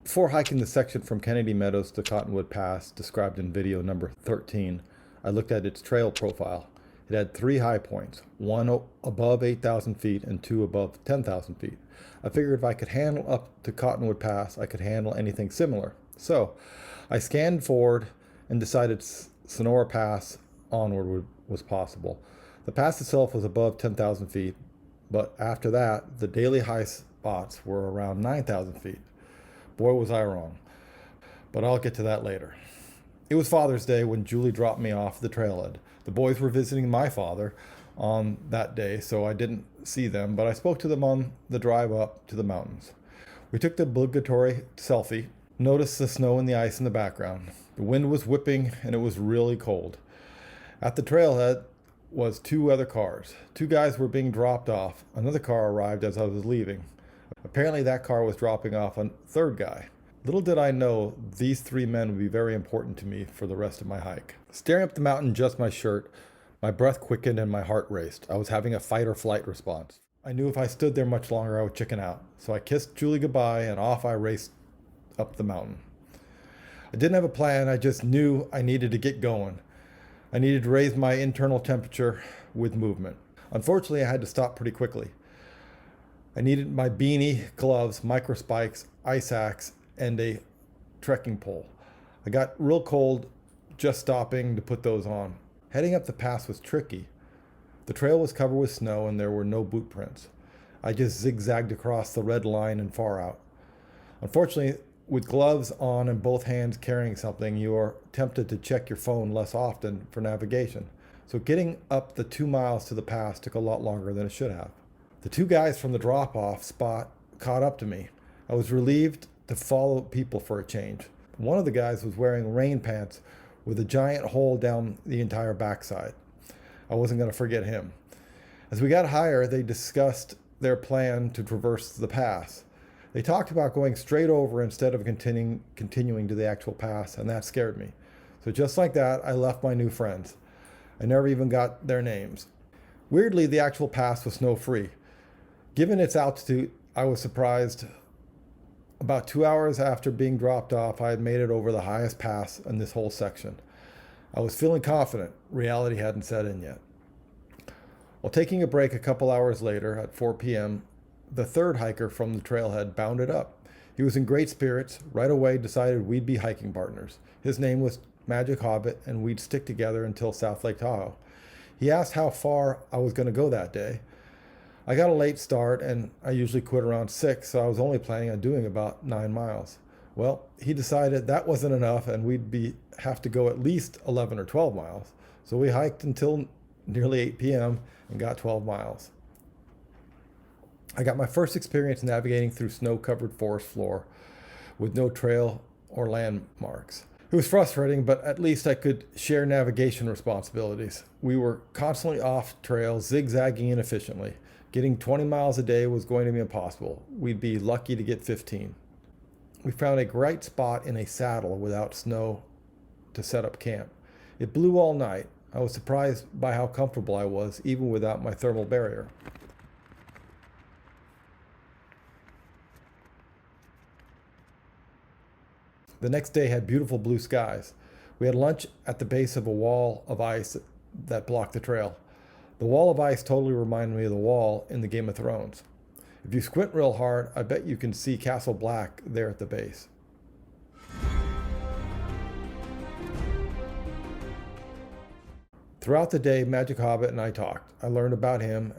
Before hiking the section from Kennedy Meadows to Cottonwood Pass, described in video number 13, I looked at its trail profile. It had 3 high points, one above 8,000 feet and 2 above 10,000 feet. I figured if I could handle up to Cottonwood Pass, I could handle anything similar. So I scanned forward and decided Sonora Pass onward was possible. The pass itself was above 10,000 feet, but after that, the daily high spots were around 9,000 feet. Boy, was I wrong. But I'll get to that later. It was Father's Day when Julie dropped me off the trailhead. The boys were visiting my father on that day, so I didn't see them, but I spoke to them on the drive up to the mountains. We took the obligatory selfie, noticed the snow and the ice in the background. The wind was whipping and it was really cold. At the trailhead was 2 other cars. 2 guys were being dropped off. Another car arrived as I was leaving. Apparently that car was dropping off a 3rd guy. Little did I know these 3 men would be very important to me for the rest of my hike. Staring up the mountain, just my shirt, my breath quickened and my heart raced. I was having a fight or flight response. I knew if I stood there much longer I would chicken out. So I kissed Julie goodbye and off I raced up the mountain. I didn't have a plan, I just knew I needed to get going. I needed to raise my internal temperature with movement. Unfortunately, I had to stop pretty quickly. I needed my beanie, gloves, micro spikes, ice axe, and a trekking pole. I got real cold just stopping to put those on. Heading up the pass was tricky. The trail was covered with snow and there were no boot prints. I just zigzagged across the red line and far out. Unfortunately, with gloves on and both hands carrying something, you are tempted to check your phone less often for navigation. So getting up the 2 miles to the pass took a lot longer than it should have. The 2 guys from the drop-off spot caught up to me. I was relieved to follow people for a change. One of the guys was wearing rain pants with a giant hole down the entire backside. I wasn't going to forget him. As we got higher, they discussed their plan to traverse the pass. They talked about going straight over instead of continuing to the actual pass, and that scared me. So just like that, I left my new friends. I never even got their names. Weirdly, the actual pass was snow-free. Given its altitude, I was surprised. About 2 hours after being dropped off, I had made it over the highest pass in this whole section. I was feeling confident. Reality hadn't set in yet. While taking a break a couple hours later at 4 p.m., the 3rd hiker from the trailhead bounded up. He was in great spirits, right away decided we'd be hiking partners. His name was Magic Hobbit and we'd stick together until South Lake Tahoe. He asked how far I was going to go that day. I got a late start and I usually quit around 6, so I was only planning on doing about 9 miles. Well, he decided that wasn't enough and we'd have to go at least 11 or 12 miles. So we hiked until nearly 8 p.m. and got 12 miles. I got my first experience navigating through snow-covered forest floor with no trail or landmarks. It was frustrating, but at least I could share navigation responsibilities. We were constantly off trail, zigzagging inefficiently. Getting 20 miles a day was going to be impossible. We'd be lucky to get 15. We found a great spot in a saddle without snow to set up camp. It blew all night. I was surprised by how comfortable I was, even without my thermal barrier. The next day had beautiful blue skies. We had lunch at the base of a wall of ice that blocked the trail. The wall of ice totally reminded me of the wall in the Game of Thrones. If you squint real hard, I bet you can see Castle Black there at the base. Throughout the day, Magic Hobbit and I talked. I learned about him,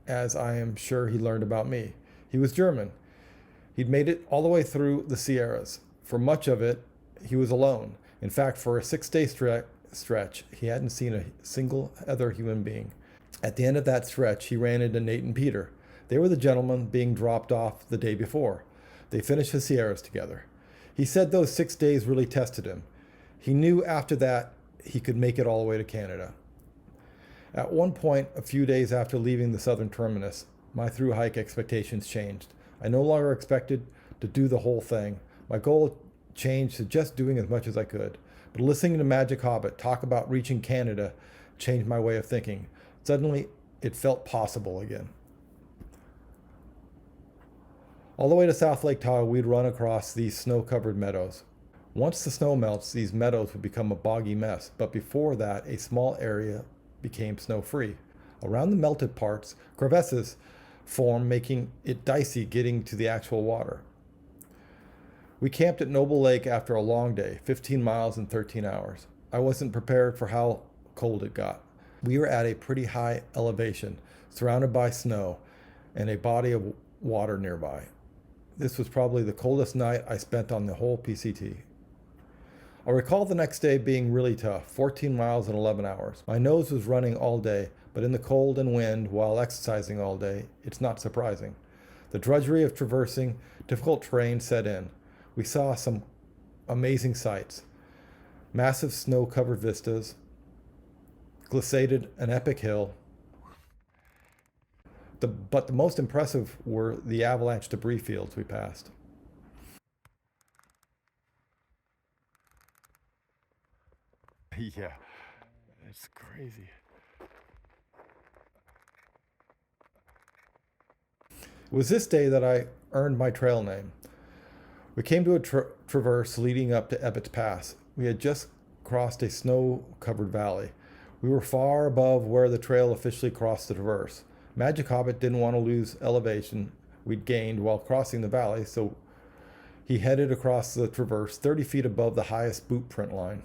as I am sure he learned about me. He was German. He'd made it all the way through the Sierras. For much of it, he was alone. In fact, for a 6-day stretch, he hadn't seen a single other human being. At the end of that stretch, he ran into Nate and Peter. They were the gentlemen being dropped off the day before. They finished the Sierras together. He said those 6 days really tested him. He knew after that he could make it all the way to Canada. At one point, a few days after leaving the southern terminus, my thru-hike expectations changed. I no longer expected to do the whole thing. My goal changed to just doing as much as I could. But listening to Magic Hobbit talk about reaching Canada changed my way of thinking. Suddenly, it felt possible again. All the way to South Lake Tahoe, we'd run across these snow-covered meadows. Once the snow melts, these meadows would become a boggy mess, but before that, a small area became snow-free. Around the melted parts, crevasses form, making it dicey getting to the actual water. We camped at Noble Lake after a long day, 15 miles in 13 hours. I wasn't prepared for how cold it got. We were at a pretty high elevation, surrounded by snow and a body of water nearby. This was probably the coldest night I spent on the whole PCT. I recall the next day being really tough, 14 miles in 11 hours. My nose was running all day, but in the cold and wind while exercising all day, it's not surprising. The drudgery of traversing difficult terrain set in. We saw some amazing sights. Massive snow-covered vistas, glissaded an epic hill. But the most impressive were the avalanche debris fields we passed. Yeah, it's crazy. It was this day that I earned my trail name. We came to a traverse leading up to Ebbets Pass. We had just crossed a snow-covered valley. We were far above where the trail officially crossed the traverse. Magic Hobbit didn't want to lose elevation we'd gained while crossing the valley, so he headed across the traverse 30 feet above the highest boot print line.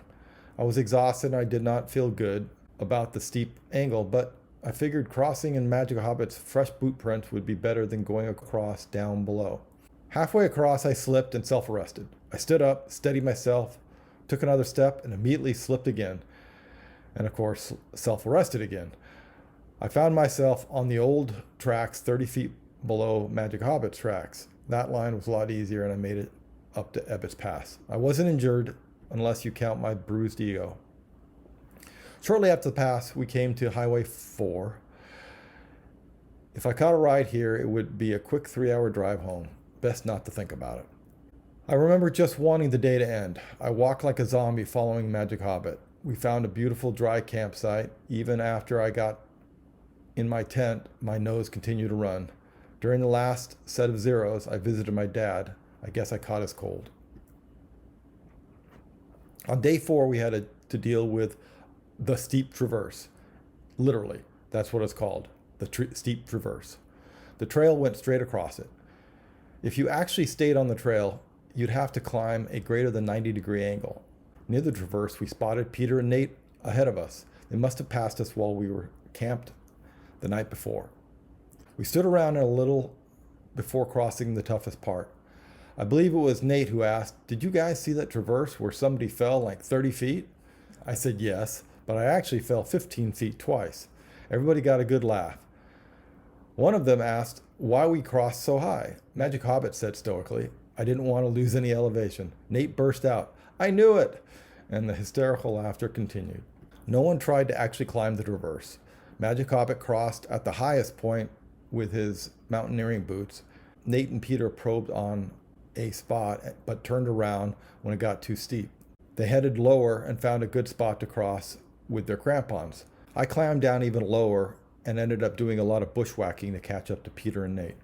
I was exhausted and I did not feel good about the steep angle, but I figured crossing in Magic Hobbit's fresh boot print would be better than going across down below. Halfway across, I slipped and self-arrested. I stood up, steadied myself, took another step, and immediately slipped again. And of course, self-arrested again. I found myself on the old tracks 30 feet below Magic Hobbit's tracks. That line was a lot easier and I made it up to Ebbets Pass. I wasn't injured unless you count my bruised ego. Shortly after the pass, we came to Highway 4. If I caught a ride here, it would be a quick 3-hour drive home. Best not to think about it. I remember just wanting the day to end. I walked like a zombie following Magic Hobbit. We found a beautiful dry campsite. Even after I got in my tent, my nose continued to run. During the last set of zeros, I visited my dad. I guess I caught his cold. On day 4, we had to deal with the steep traverse. Literally, that's what it's called, the steep traverse. The trail went straight across it. If you actually stayed on the trail, you'd have to climb a greater than 90-degree angle. Near the traverse, we spotted Peter and Nate ahead of us. They must have passed us while we were camped the night before. We stood around a little before crossing the toughest part. I believe it was Nate who asked, "Did you guys see that traverse where somebody fell like 30 feet? I said yes, but I actually fell 15 feet twice. Everybody got a good laugh. One of them asked why we crossed so high. Magic Hobbit said stoically, "I didn't want to lose any elevation." Nate burst out, "I knew it!" And the hysterical laughter continued. No one tried to actually climb the traverse. Magic Hobbit crossed at the highest point with his mountaineering boots. Nate and Peter probed on a spot, but turned around when it got too steep. They headed lower and found a good spot to cross with their crampons. I climbed down even lower and ended up doing a lot of bushwhacking to catch up to Peter and Nate.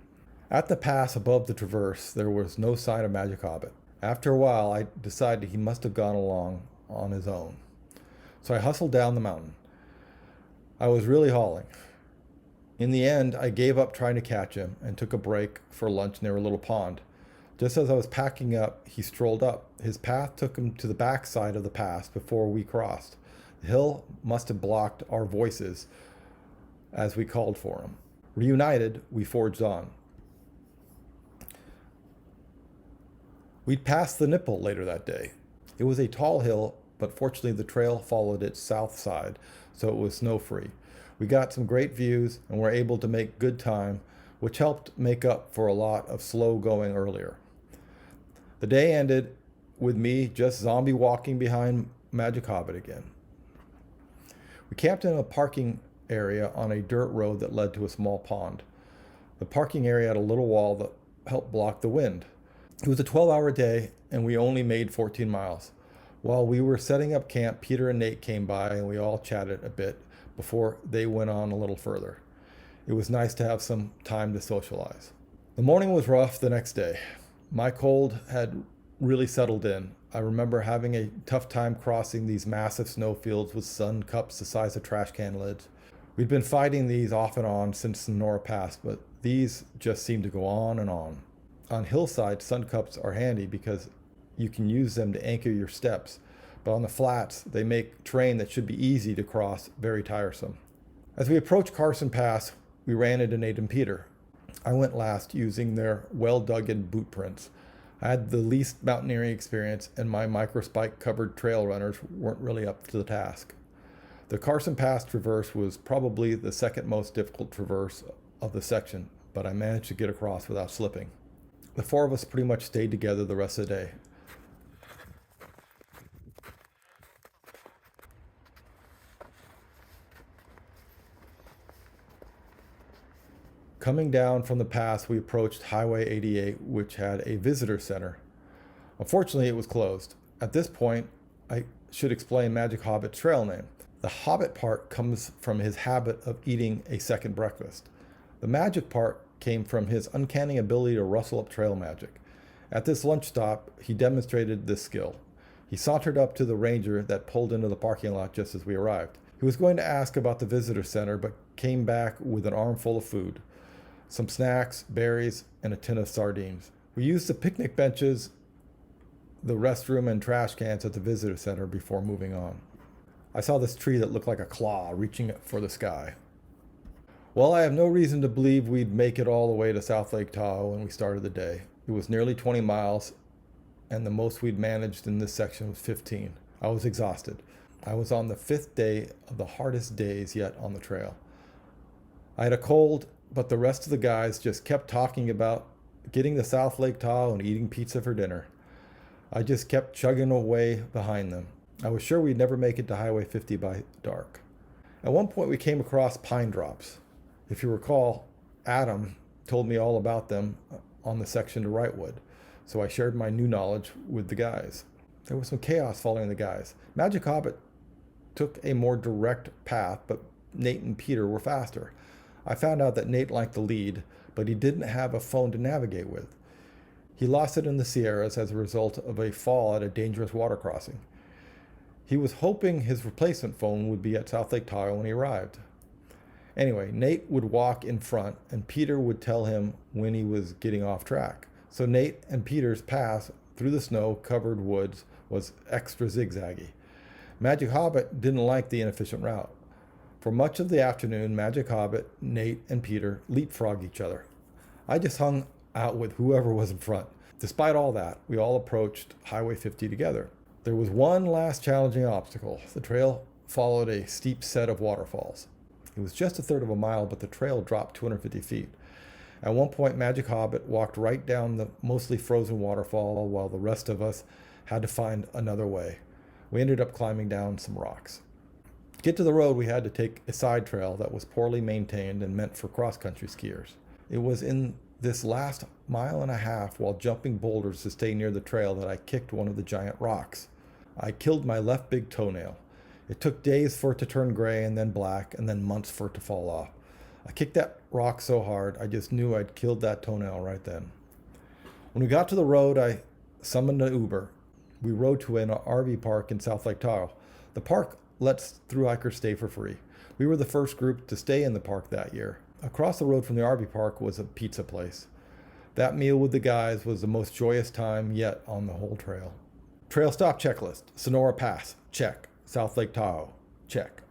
At the pass above the traverse, there was no sign of Magic Hobbit. After a while, I decided he must have gone along on his own. So I hustled down the mountain. I was really hauling. In the end, I gave up trying to catch him and took a break for lunch near a little pond. Just as I was packing up, he strolled up. His path took him to the back side of the pass before we crossed. The hill must have blocked our voices as we called for him. Reunited, we forged on. We'd passed the nipple later that day. It was a tall hill, but fortunately the trail followed its south side, so it was snow-free. We got some great views and were able to make good time, which helped make up for a lot of slow going earlier. The day ended with me just zombie walking behind Magic Hobbit again. We camped in a parking area on a dirt road that led to a small pond. The parking area had a little wall that helped block the wind. It was a 12-hour day and we only made 14 miles. While we were setting up camp, Peter and Nate came by and we all chatted a bit before they went on a little further. It was nice to have some time to socialize. The morning was rough the next day. My cold had really settled in. I remember having a tough time crossing these massive snowfields with sun cups the size of trash can lids. We'd been fighting these off and on since Sonora Pass, but these just seemed to go on and on. On hillsides, sun cups are handy because you can use them to anchor your steps, but on the flats, they make terrain that should be easy to cross very tiresome. As we approached Carson Pass, we ran into Nate and Peter. I went last using their well-dug-in boot prints. I had the least mountaineering experience, and my microspike covered trail runners weren't really up to the task. The Carson Pass traverse was probably the second most difficult traverse of the section, but I managed to get across without slipping. The four of us pretty much stayed together the rest of the day. Coming down from the pass, we approached Highway 88, which had a visitor center. Unfortunately, it was closed. At this point, I should explain Magic Hobbit's trail name. The Hobbit part comes from his habit of eating a second breakfast. The magic part came from his uncanny ability to rustle up trail magic. At this lunch stop, he demonstrated this skill. He sauntered up to the ranger that pulled into the parking lot just as we arrived. He was going to ask about the visitor center, but came back with an armful of food. Some snacks, berries, and a tin of sardines. We used the picnic benches, the restroom, and trash cans at the visitor center before moving on. I saw this tree that looked like a claw reaching for the sky. Well, I have no reason to believe we'd make it all the way to South Lake Tahoe when we started the day. It was nearly 20 miles, and the most we'd managed in this section was 15. I was exhausted. I was on the 5th day of the hardest days yet on the trail. I had a cold, but the rest of the guys just kept talking about getting to South Lake Tahoe and eating pizza for dinner. I just kept chugging away behind them. I was sure we'd never make it to Highway 50 by dark. At one point we came across pine drops. If you recall, Adam told me all about them on the section to Wrightwood, so I shared my new knowledge with the guys. There was some chaos following the guys. Magic Hobbit took a more direct path, but Nate and Peter were faster. I found out that Nate liked the lead, but he didn't have a phone to navigate with. He lost it in the Sierras as a result of a fall at a dangerous water crossing. He was hoping his replacement phone would be at South Lake Tahoe when he arrived. Anyway, Nate would walk in front, and Peter would tell him when he was getting off track. So Nate and Peter's pass through the snow-covered woods was extra zigzaggy. Magic Hobbit didn't like the inefficient route. For much of the afternoon, Magic Hobbit, Nate, and Peter leapfrogged each other. I just hung out with whoever was in front. Despite all that, we all approached Highway 50 together. There was one last challenging obstacle. The trail followed a steep set of waterfalls. It was just a third of a mile, but the trail dropped 250 feet. At one point, Magic Hobbit walked right down the mostly frozen waterfall while the rest of us had to find another way. We ended up climbing down some rocks. To get to the road, we had to take a side trail that was poorly maintained and meant for cross-country skiers. It was in this last mile and a half while jumping boulders to stay near the trail that I kicked one of the giant rocks. I killed my left big toenail. It took days for it to turn gray and then black and then months for it to fall off. I kicked that rock so hard, I just knew I'd killed that toenail right then. When we got to the road, I summoned an Uber. We rode to an RV park in South Lake Tahoe. The park lets thru-hikers stay for free. We were the first group to stay in the park that year. Across the road from the RV park was a pizza place. That meal with the guys was the most joyous time yet on the whole trail. Trail stop checklist. Sonora Pass, check. South Lake Tahoe, check.